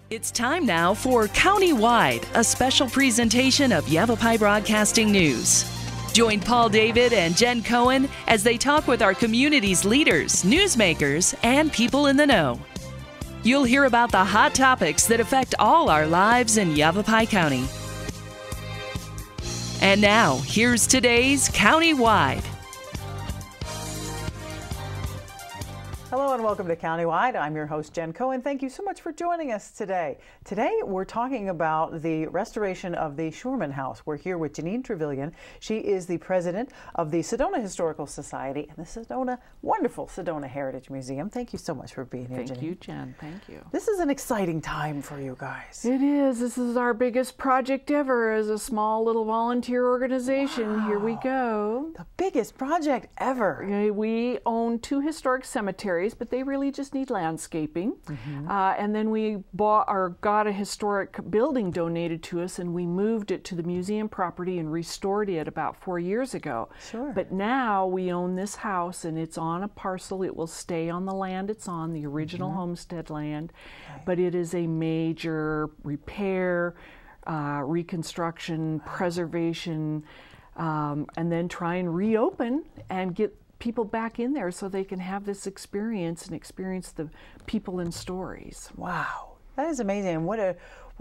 It's time now for Countywide, a special presentation of Yavapai Broadcasting News. Join Paul David and Jen Cohen as they talk with our community's leaders, newsmakers, and people in the know. You'll hear about the hot topics that affect all our lives in Yavapai County. And now, here's today's Countywide. Hello and welcome to Countywide. I'm your host, Jen Cohen. Thank you so much for joining us today. Today, we're talking about the restoration of the Schuerman House. We're here with Janeen Trevillyan. She is the president of the Sedona Historical Society and the wonderful Sedona Heritage Museum. Thank you so much for being here, Janeen. Thank you, Jen. Thank you. This is an exciting time for you guys. It is. This is our biggest project ever as a small little volunteer organization. Wow. Here we go. The biggest project ever. We own 2 historic cemeteries, but they really just need landscaping. And then we got a historic building donated to us, and we moved it to the museum property and restored it about 4 years ago. Sure. But now we own this house, and it's on a parcel. It will stay on the land it's on, the original homestead land. Okay. But it is a major repair, reconstruction, preservation, and then try and reopen and get people back in there so they can have this experience and experience the people and stories. Wow, that is amazing. And what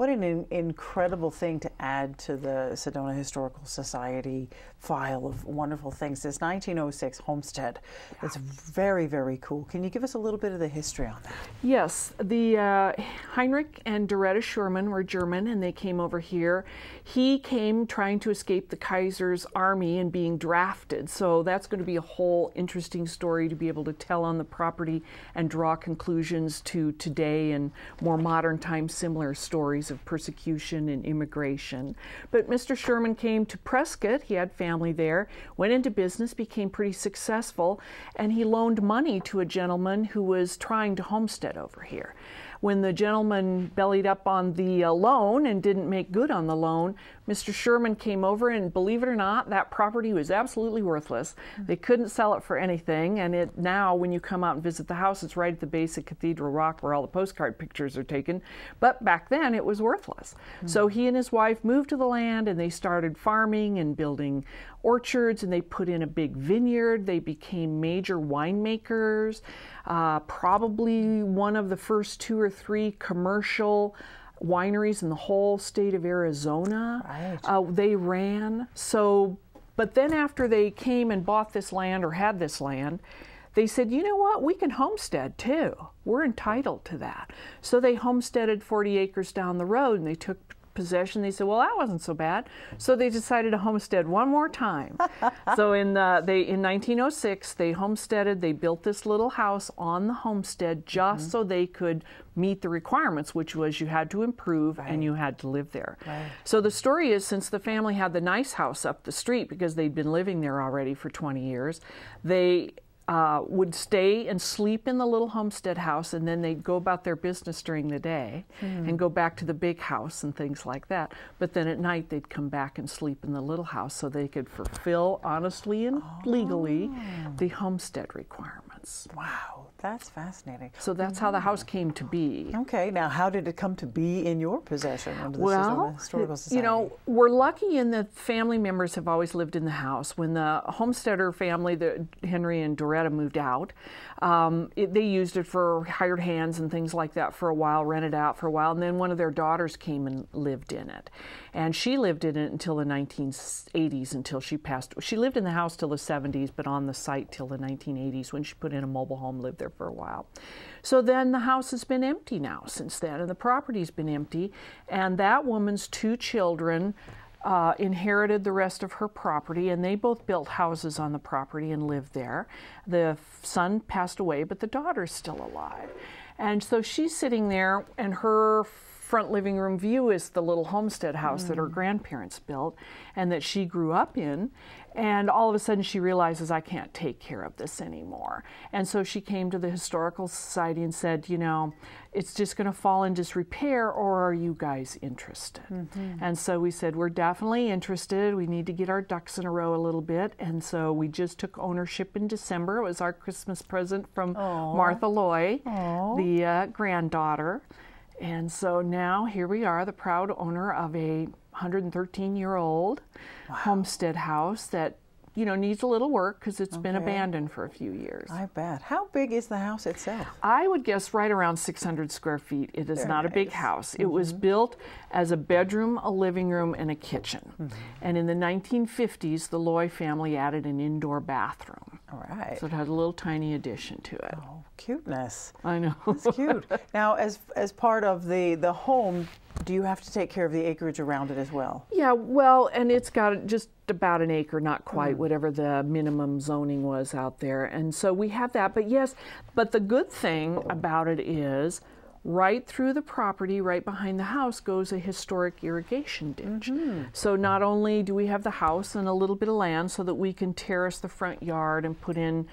an incredible thing to add to the Sedona Historical Society file of wonderful things. This 1906 homestead. Yeah. It's very, very cool. Can you give us a little bit of the history on that? Yes. The Heinrich and Doretta Schuerman were German, and they came over here. He came trying to escape the Kaiser's army and being drafted. So that's going to be a whole interesting story to be able to tell on the property and draw conclusions to today and more modern time similar stories of persecution and immigration. But Mr. Schuerman came to Prescott. He had family there, went into business, became pretty successful, and he loaned money to a gentleman who was trying to homestead over here. When the gentleman bellied up on the loan and didn't make good on the loan, Mr. Schuerman came over, and believe it or not, that property was absolutely worthless. They couldn't sell it for anything, and now when you come out and visit the house, it's right at the base of Cathedral Rock where all the postcard pictures are taken. But back then it was worthless. So he and his wife moved to the land, and they started farming and building orchards, and they put in a big vineyard. They became major winemakers, probably one of the first 2 or 3 commercial wineries in the whole state of Arizona. Right. They ran. But then after they came and bought this land or had this land, they said, you know what, we can homestead too. We're entitled to that. So they homesteaded 40 acres down the road, and they took possession. They said, well, that wasn't so bad. So they decided to homestead one more time. So in 1906, they homesteaded. They built this little house on the homestead just so they could meet the requirements, which was you had to improve and you had to live there. Right. So the story is, since the family had the nice house up the street because they'd been living there already for 20 years, they would stay and sleep in the little homestead house, and then they'd go about their business during the day and go back to the big house and things like that. But then at night they'd come back and sleep in the little house so they could fulfill honestly and legally the homestead requirements. Wow, that's fascinating. So that's how the house came to be. Okay, now how did it come to be in your possession under the Sedona Historical Society? You know, we're lucky in that family members have always lived in the house. When the homesteader family, Henry and Doretta, moved out, they used it for hired hands and things like that for a while, rented out for a while, and then one of their daughters came and lived in it. And she lived in it until the 1980s, until she passed. She lived in the house till the 70s, but on the site till the 1980s when she put in a mobile home, lived there for a while. So then the house has been empty now since then, and the property's been empty, and that woman's 2 children inherited the rest of her property, and they both built houses on the property and lived there. The son passed away, but the daughter's still alive. And so she's sitting there, and her front living room view is the little homestead house that her grandparents built and that she grew up in. And all of a sudden she realizes, I can't take care of this anymore. And so she came to the Historical Society and said, you know, it's just going to fall in disrepair, or are you guys interested? And so we said, we're definitely interested. We need to get our ducks in a row a little bit. And so we just took ownership in December. It was our Christmas present from Martha Loy, the granddaughter. And so now here we are, the proud owner of a 113-year-old homestead house that, you know, needs a little work because it's been abandoned for a few years. I bet. How big is the house itself? I would guess right around 600 square feet. It is not a big house. It was built as a bedroom, a living room, and a kitchen. And in the 1950s, the Loy family added an indoor bathroom. All right. So it had a little tiny addition to it. Oh, cuteness. I know. It's cute. Now, as part of the home, do you have to take care of the acreage around it as well? Yeah, well, and it's got just about an acre, not quite, whatever the minimum zoning was out there. And so we have that. But yes, but the good thing about it is right through the property, right behind the house, goes a historic irrigation ditch. So not only do we have the house and a little bit of land so that we can terrace the front yard and put in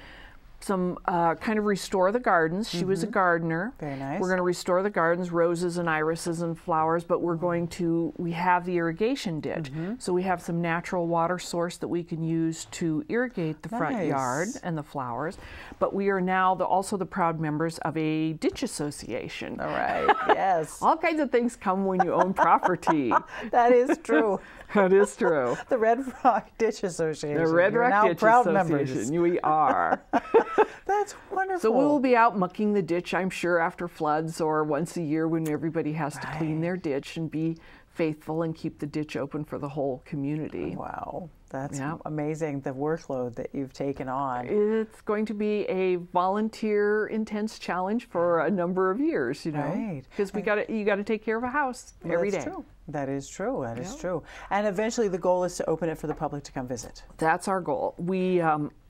some kind of restore the gardens. She was a gardener. Very nice. We're going to restore the gardens, roses and irises and flowers, but we have the irrigation ditch. So we have some natural water source that we can use to irrigate the front yard and the flowers. But we are now also the proud members of a ditch association. All right, yes. All kinds of things come when you own property. That is true. That is true. The Red Rock Ditch Association. The Red Rock now Ditch proud Association. members. We are. That's wonderful. So we will be out mucking the ditch, I'm sure, after floods or once a year when everybody has to clean their ditch and be faithful and keep the ditch open for the whole community. Wow, that's amazing, the workload that you've taken on. It's going to be a volunteer intense challenge for a number of years, you know. Right. Because you got to take care of a house every day. True. That is true. That is true. And eventually the goal is to open it for the public to come visit. That's our goal. We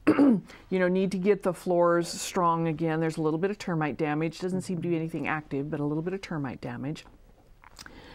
you know, need to get the floors strong again. There's a little bit of termite damage. Doesn't seem to be anything active, but a little bit of termite damage.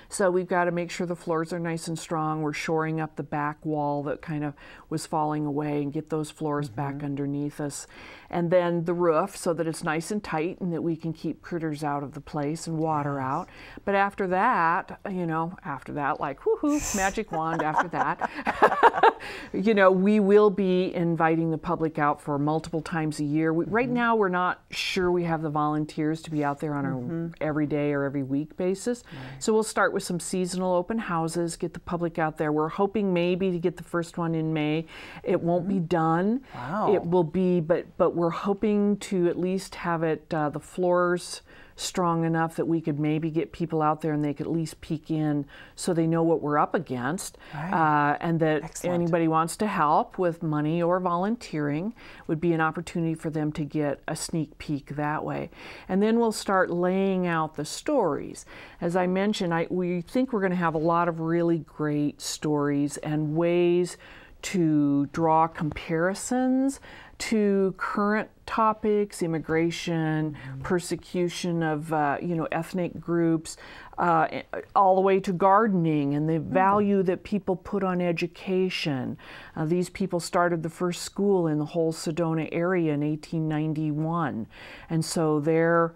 So we've got to make sure the floors are nice and strong. We're shoring up the back wall that kind of was falling away and get those floors back underneath us. And then the roof so that it's nice and tight and that we can keep critters out of the place and water out. But after that, you know, like woohoo, magic wand after that, you know, we will be inviting the public out for multiple times a year. Right now, we're not sure we have the volunteers to be out there on a every day or every week basis. So we'll start with some seasonal open houses, get the public out there. We're hoping maybe to get the first one in May. It won't be done. Wow. It will be, but we're hoping to at least have it, the floors strong enough that we could maybe get people out there and they could at least peek in so they know what we're up against. And that anybody wants to help with money or volunteering would be an opportunity for them to get a sneak peek that way. And then we'll start laying out the stories. As I mentioned, we think we're going to have a lot of really great stories and ways to draw comparisons to current topics, immigration, persecution of you know, ethnic groups, all the way to gardening and the value that people put on education. These people started the first school in the whole Sedona area in 1891, and so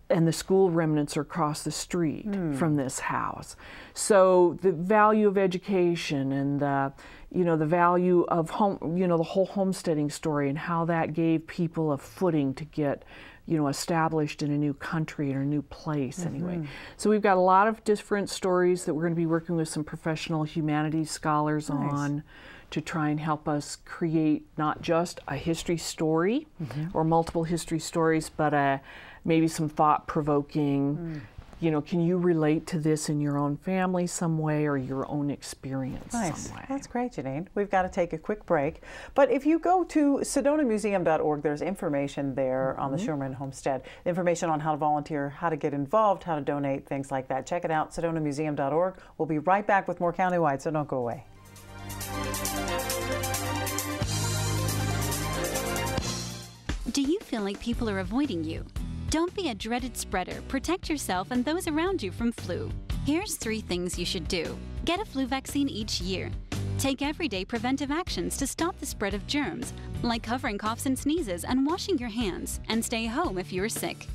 and the school remnants are across the street from this house. So the value of education and the, you know, the value of home, you know, the whole homesteading story and how that gave people a footing to get, you know, established in a new country or a new place anyway. So we've got a lot of different stories that we're going to be working with some professional humanities scholars on to try and help us create not just a history story or multiple history stories, but maybe some thought-provoking, you know, can you relate to this in your own family some way or your own experience some way? That's great, Janeen. We've got to take a quick break. But if you go to sedonamuseum.org, there's information there on the Schuerman Homestead, information on how to volunteer, how to get involved, how to donate, things like that. Check it out, sedonamuseum.org. We'll be right back with more Countywide, so don't go away. Do you feel like people are avoiding you? Don't be a dreaded spreader. Protect yourself and those around you from flu. Here's 3 things you should do. Get a flu vaccine each year. Take everyday preventive actions to stop the spread of germs, like covering coughs and sneezes and washing your hands, and stay home if you're sick.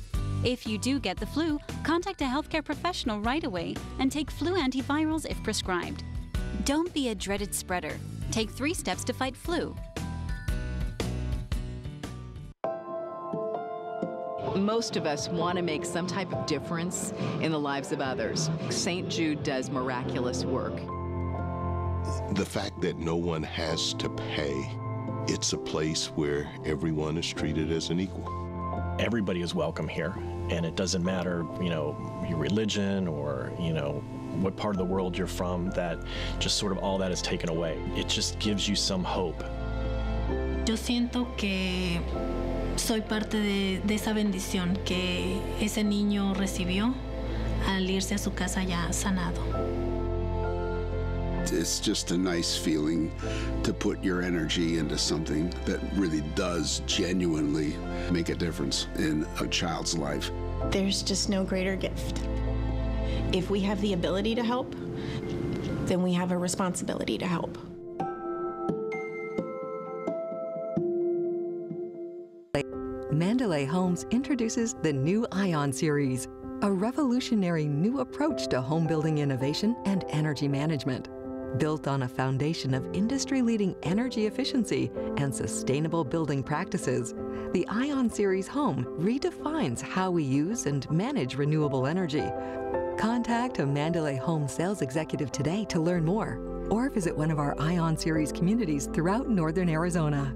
If you do get the flu, contact a healthcare professional right away and take flu antivirals if prescribed. Don't be a dreaded spreader. Take 3 steps to fight flu. Most of us want to make some type of difference in the lives of others. St. Jude does miraculous work. The fact that no one has to pay, it's a place where everyone is treated as an equal. Everybody is welcome here, and it doesn't matter, your religion or, what part of the world you're from, that just sort of all that is taken away. It just gives you some hope. Yo siento que soy parte de esa bendición que ese niño recibió al irse a su casa ya sanado. It's just a nice feeling to put your energy into something that really does genuinely make a difference in a child's life. There's just no greater gift. If we have the ability to help, then we have a responsibility to help. Mandalay Homes introduces the new Ion series, a revolutionary new approach to home building innovation and energy management. Built on a foundation of industry-leading energy efficiency and sustainable building practices, the Ion Series home redefines how we use and manage renewable energy. Contact a Mandalay Home sales executive today to learn more, or visit one of our Ion Series communities throughout northern Arizona.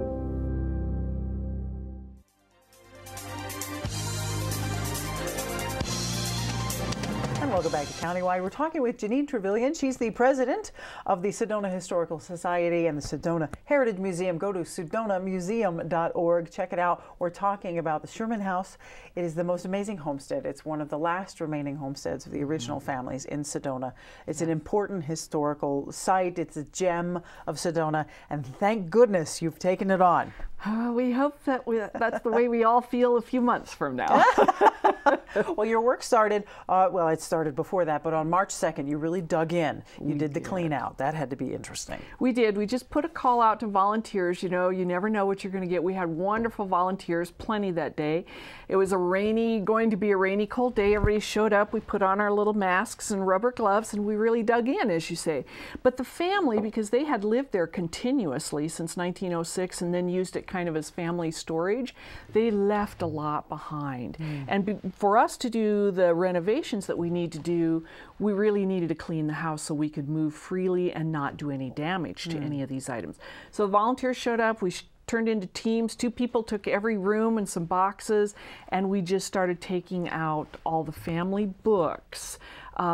Welcome back to Countywide. We're talking with Janeen Trevillyan. She's the president of the Sedona Historical Society and the Sedona Heritage Museum. Go to sedonamuseum.org. Check it out. We're talking about the Schuerman House. It is the most amazing homestead. It's one of the last remaining homesteads of the original families in Sedona. It's an important historical site. It's a gem of Sedona, and thank goodness you've taken it on. We hope that that's the way we all feel a few months from now. Well, your work started, it started before that, but on March 2nd, you really dug in. You did the clean out. That had to be interesting. We did. We just put a call out to volunteers. You never know what you're going to get. We had wonderful volunteers, plenty that day. It was going to be a rainy, cold day. Everybody showed up. We put on our little masks and rubber gloves, and we really dug in, as you say. But the family, because they had lived there continuously since 1906 and then used it kind of as family storage, they left a lot behind. And for us to do the renovations that we need to do, we really needed to clean the house so we could move freely and not do any damage to any of these items. So volunteers showed up. We turned into teams. 2 people took every room and some boxes, and we just started taking out all the family books,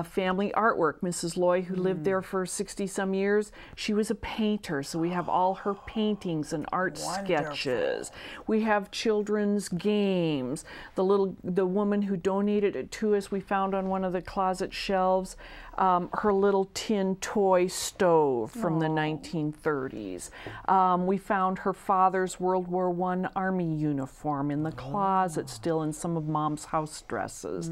family artwork. Mrs. Loy, who lived there for 60-some years, she was a painter, so we have all her paintings and art sketches. We have children's games. The woman who donated it to us, we found on one of the closet shelves, her little tin toy stove from the 1930s. We found her father's World War I Army uniform in the closet still, in some of Mom's house dresses.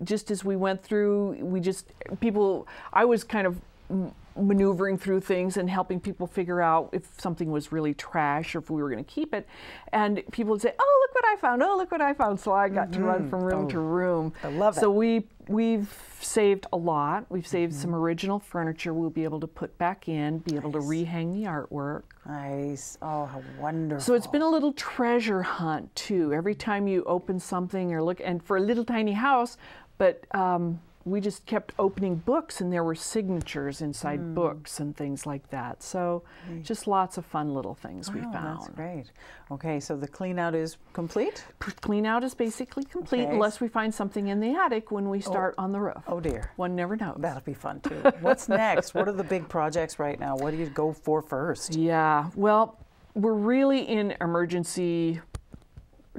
Just as we went through, I was kind of maneuvering through things and helping people figure out if something was really trash or if we were going to keep it. And people would say, "Oh, look what I found. Oh, look what I found." So I got to run from room to room. I love it. So we've saved a lot. We've saved some original furniture we'll be able to put back in, be able to rehang the artwork. Nice. Oh, how wonderful. So it's been a little treasure hunt, too. Every time you open something or look, and for a little tiny house, but we just kept opening books, and there were signatures inside books and things like that. So just lots of fun little things we found. That's great. Okay, so the clean out is complete? Clean out is basically complete, unless we find something in the attic when we start on the roof. Oh dear. One never knows. That'll be fun too. What's next? What are the big projects right now? What do you go for first? Yeah, well, we're really in emergency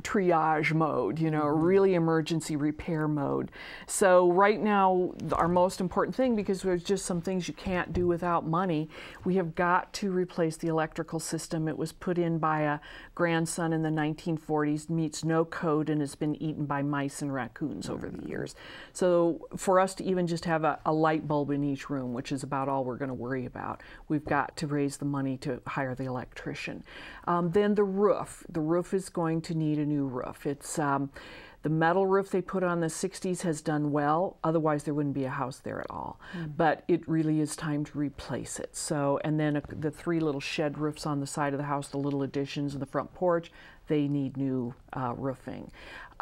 triage mode, really emergency repair mode. So right now, our most important thing, because there's just some things you can't do without money, we have got to replace the electrical system. It was put in by a grandson in the 1940s, meets no code, and has been eaten by mice and raccoons over the years. So for us to even just have a light bulb in each room, which is about all we're going to worry about, we've got to raise the money to hire the electrician. Then the roof. The roof is going to need a new roof. It's the metal roof they put on the 60s has done well. Otherwise, there wouldn't be a house there at all. But it really is time to replace it. So, and then the 3 little shed roofs on the side of the house, the little additions in the front porch, they need new roofing.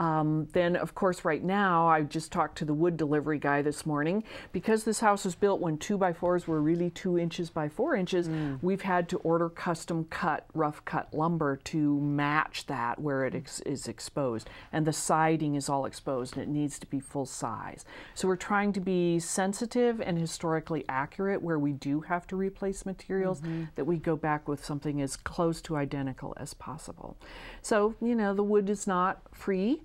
Then, of course, right now, I just talked to the wood delivery guy this morning. Because this house was built when 2x4s were really 2 inches by 4 inches, we've had to order custom cut, rough cut lumber to match that where it is exposed. And the siding is all exposed and it needs to be full size. So we're trying to be sensitive and historically accurate where we do have to replace materials, that we go back with something as close to identical as possible. So, you know, the wood is not free,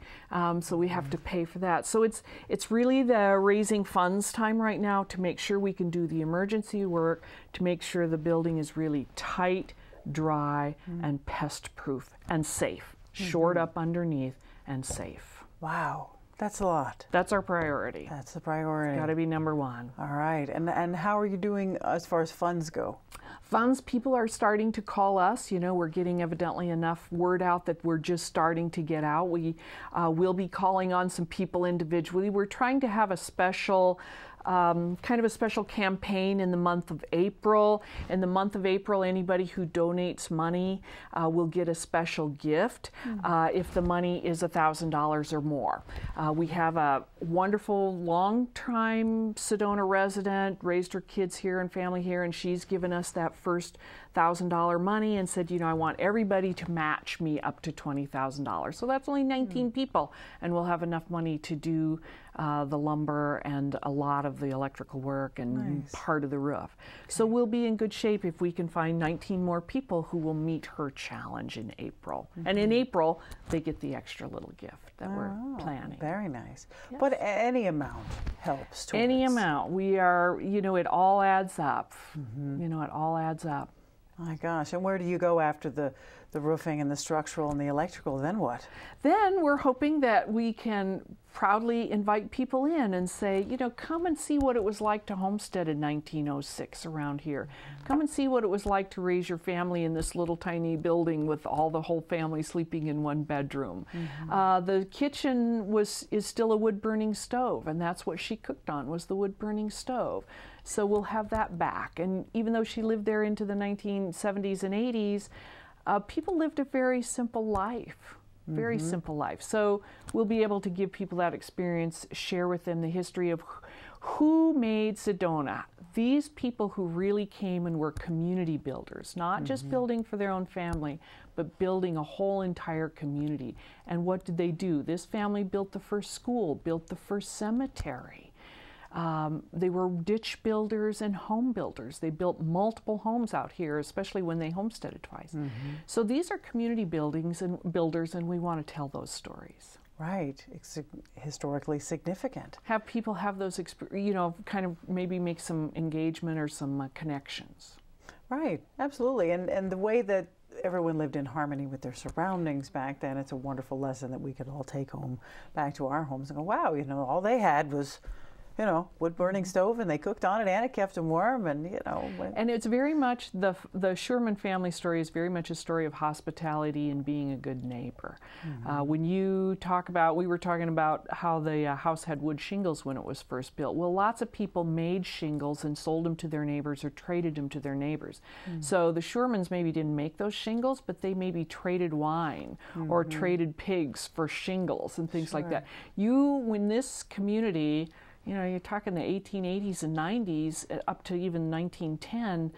so we have to pay for that. So it's really the raising funds time right now to make sure we can do the emergency work, to make sure the building is really tight, dry, and pest-proof and safe, shored up underneath and safe. Wow. That's a lot. That's our priority. That's the priority. Got to be number one. All right. And how are you doing as far as funds go? Funds, people are starting to call us. You know, we're getting evidently enough word out that we're just starting to get out. We will be calling on some people individually. We're trying to have a special kind of a special campaign in the month of April. In the month of April, anybody who donates money will get a special gift if the money is $1,000 or more. We have a wonderful long-time Sedona resident, raised her kids here and family here, and she's given us that first $1,000 money and said, you know, I want everybody to match me up to $20,000. So that's only 19 people, and we'll have enough money to do the lumber and a lot of the electrical work and part of the roof. So we'll be in good shape if we can find 19 more people who will meet her challenge in April. And in April, they get the extra little gift that we're planning. Very nice. Yes. But any amount helps. Any amount. We are, you know, it all adds up. You know, it all adds up. My gosh. And where do you go after the roofing and the structural and the electrical? Then what? Then we're hoping that we can proudly invite people in and say, you know, come and see what it was like to homestead in 1906 around here. Come and see what it was like to raise your family in this little tiny building with all the whole family sleeping in one bedroom. The kitchen is still a wood-burning stove, and that's what she cooked on, was the wood-burning stove. So we'll have that back. And even though she lived there into the 1970s and 80s, people lived a very simple life. Very simple life. So we'll be able to give people that experience, share with them the history of who made Sedona. These people who really came and were community builders, not just building for their own family, but building a whole entire community. And what did they do? This family built the first school, built the first cemetery. They were ditch builders and home builders. They built multiple homes out here, especially when they homesteaded twice. So these are community builders, and we want to tell those stories. Right. It's historically significant. Have people have those, you know, kind of maybe make some engagement or some connections. Right. Absolutely. And the way that everyone lived in harmony with their surroundings back then, it's a wonderful lesson that we could all take home back to our homes and go, wow, you know, all they had was, you know, wood-burning stove, and they cooked on it, and it kept them warm, and, you know. And it's very much, the Schuerman family story is very much a story of hospitality and being a good neighbor. When you talk about, we were talking about how the house had wood shingles when it was first built. Well, lots of people made shingles and sold them to their neighbors or traded them to their neighbors. So the Schuermans maybe didn't make those shingles, but they maybe traded wine or traded pigs for shingles and things like that. When this community, you know, you're talking the 1880s and 90s up to even 1910,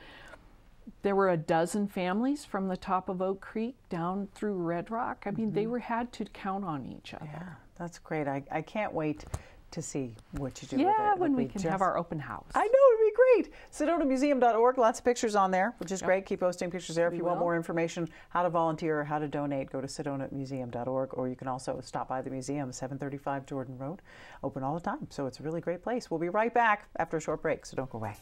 there were a dozen families from the top of Oak Creek down through Red Rock. I mean, they had to count on each other. Yeah, that's great. I can't wait to see what you do with it. Yeah, when we can have our open house. I know, it'd be great. SedonaMuseum.org, lots of pictures on there, which is great. Keep posting pictures there. If you want more information, how to volunteer or how to donate, go to SedonaMuseum.org, or you can also stop by the museum, 735 Jordan Road, open all the time. So it's a really great place. We'll be right back after a short break, so don't go away.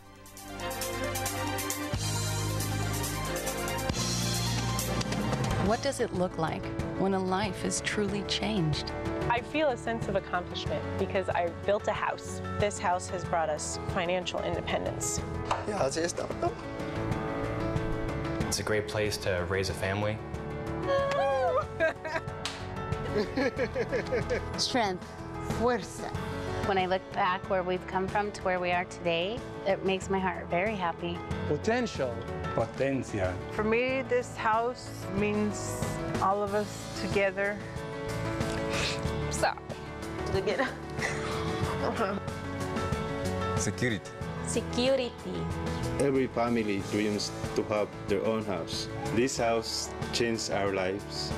What does it look like when a life is truly changed? I feel a sense of accomplishment because I built a house. This house has brought us financial independence. It's a great place to raise a family. Strength, fuerza. When I look back where we've come from to where we are today, it makes my heart very happy. Potential. Potencia. For me, this house means all of us together. together. Security. Security. Every family dreams to have their own house. This house changed our lives.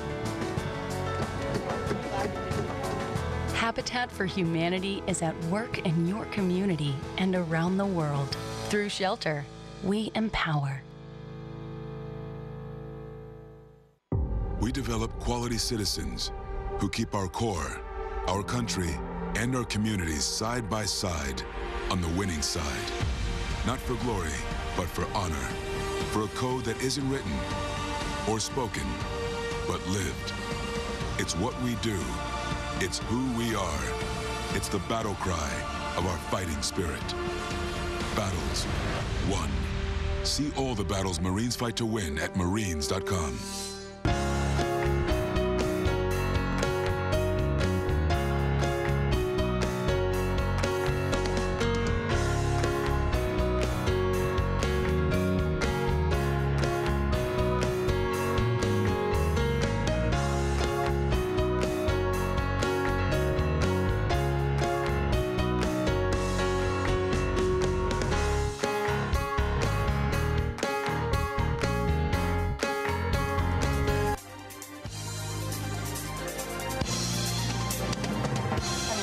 Habitat for Humanity is at work in your community and around the world. Through shelter, we empower. We develop quality citizens who keep our core, our country, and our communities side by side on the winning side. Not for glory, but for honor. For a code that isn't written or spoken, but lived. It's what we do. It's who we are. It's the battle cry of our fighting spirit. Battles won. See all the battles Marines fight to win at marines.com.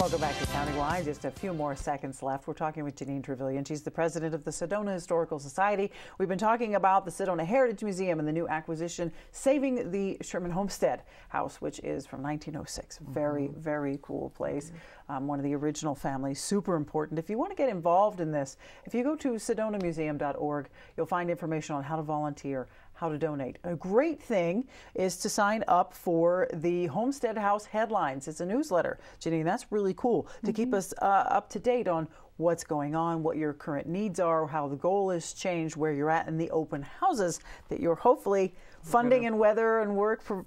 Welcome back to Countywide. Just a few more seconds left. We're talking with Janeen Trevillyan. She's the president of the Sedona Historical Society. We've been talking about the Sedona Heritage Museum and the new acquisition, saving the Schuerman Homestead House, which is from 1906. Very, very cool place. One of the original families, super important. If you want to get involved in this, if you go to sedonamuseum.org, you'll find information on how to volunteer, how to donate. A great thing is to sign up for the Homestead House headlines. It's a newsletter, Janeen. That's really cool to keep us up to date on what's going on, what your current needs are, how the goal is changed, where you're at in the open houses that you're hopefully funding and weather and work for,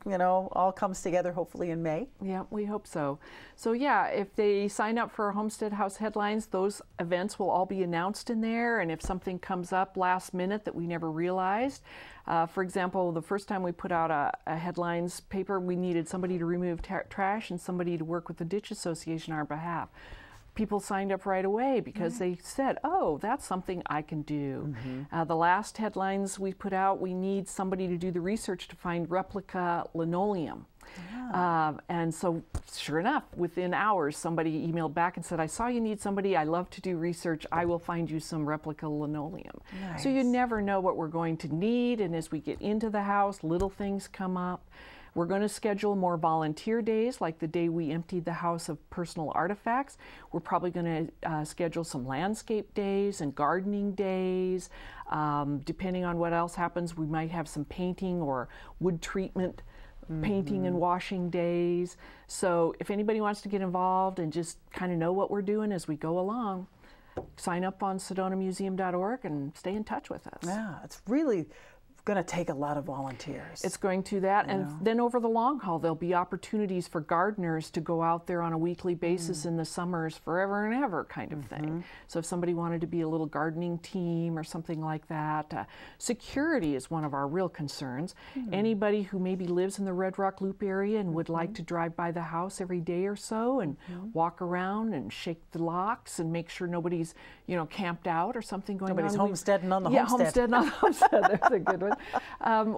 all comes together hopefully in May. Yeah, we hope so. So yeah, if they sign up for Homestead House headlines, those events will all be announced in there. And if something comes up last minute that we never realized, for example, the first time we put out a headlines paper, we needed somebody to remove trash and somebody to work with the Ditch Association on our behalf. People signed up right away because they said, oh, that's something I can do. The last headlines we put out, we need somebody to do the research to find replica linoleum. And so sure enough, within hours, somebody emailed back and said, I saw you need somebody. I love to do research. I will find you some replica linoleum. Nice. So you never know what we're going to need. And as we get into the house, little things come up. We're going to schedule more volunteer days, like the day we emptied the house of personal artifacts. We're probably going to schedule some landscape days and gardening days. Depending on what else happens, we might have some painting or wood treatment, painting and washing days. So if anybody wants to get involved and just kind of know what we're doing as we go along, sign up on sedonamuseum.org and stay in touch with us. Yeah, it's really going to take a lot of volunteers. It's going to that, and then over the long haul, there'll be opportunities for gardeners to go out there on a weekly basis in the summers, forever and ever kind of thing. So if somebody wanted to be a little gardening team or something like that. Security is one of our real concerns. Anybody who maybe lives in the Red Rock Loop area and would like to drive by the house every day or so and walk around and shake the locks and make sure nobody's, camped out or something going on. Nobody's homesteading on the homestead. homestead. Homesteading on the homestead. That's a good one.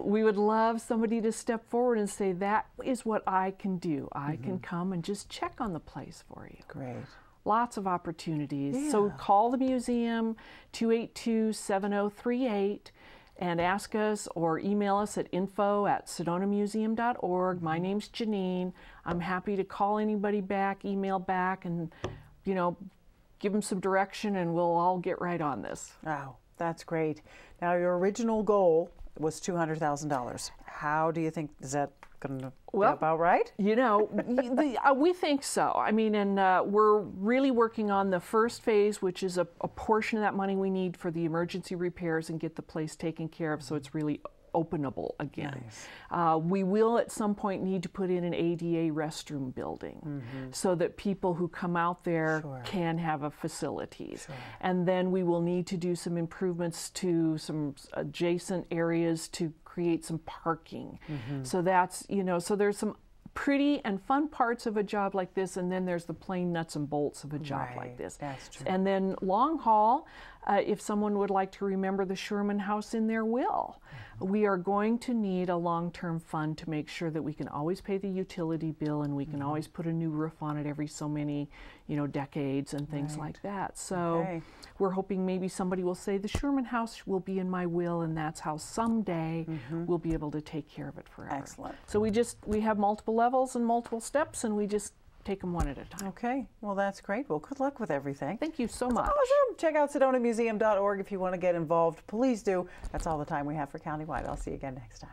We would love somebody to step forward and say, that is what I can do. I can come and just check on the place for you. Great. Lots of opportunities. Yeah. So call the museum, 282-7038, and ask us or email us at info@sedonamuseum.org. My name's Janeen. I'm happy to call anybody back, email back, and, give them some direction, and we'll all get right on this. Wow, that's great. Now, your original goal was $200,000. How do you think, is that going to be about right? We think so. I mean, and we're really working on the first phase, which is a portion of that money we need for the emergency repairs and get the place taken care of so it's really openable again. Nice. We will at some point need to put in an ADA restroom building so that people who come out there can have a facilities. And then we will need to do some improvements to some adjacent areas to create some parking. So that's, so there's some pretty and fun parts of a job like this, and then there's the plain nuts and bolts of a job like this. That's true. And then long haul, if someone would like to remember the Schuerman House in their will, we are going to need a long-term fund to make sure that we can always pay the utility bill, and we can always put a new roof on it every so many, decades and things like that. So we're hoping maybe somebody will say the Schuerman House will be in my will, and that's how someday we'll be able to take care of it forever. Excellent. So we have multiple levels and multiple steps, and we just take them one at a time. Okay, well that's great. Well, good luck with everything. Thank you so much. Awesome. Check out SedonaMuseum.org if you want to get involved. Please do. That's all the time we have for Countywide. I'll see you again next time.